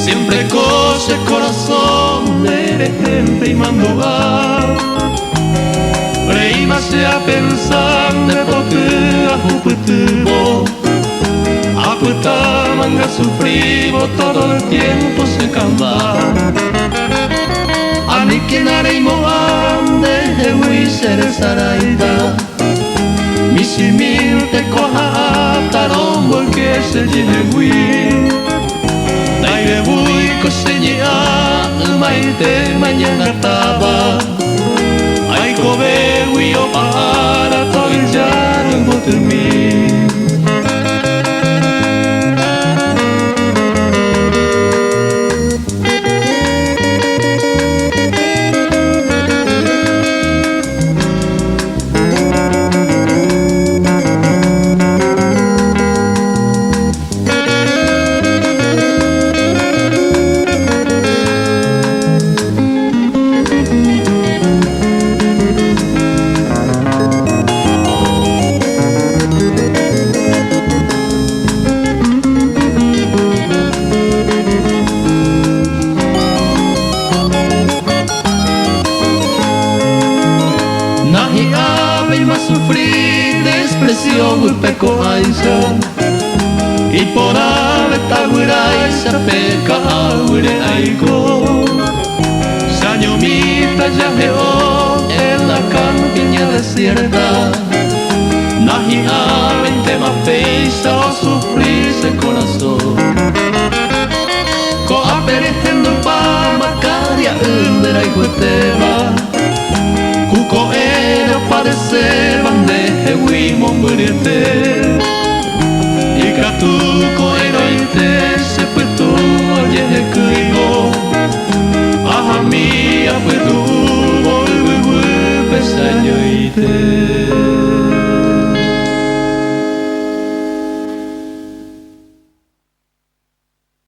Siempre coche corazón de gente y mandogar Reima sea pensando porque a Jupitubo a puta manga sufrivo todo el tiempo se canta a ni quien haré moande de huiser saraida mi simil te coja taron porque se lleve hui Naire bui coseña maite mañana taba Ay kobe hui o para todo el llano en botelmi Sufrir despresión y peco aisa y por alta guiraisa peca aure aigo Sañomita yajeó en la campiña desierta Nahi aben tema peisa o sufrirse corazón Ko aperetendo pa macaria undera y gueteba Kuko ere padecer bandeje wimon muriete Ikatuko eroite sepetu oyeje kuigo Ahamia petu volve pesaño ite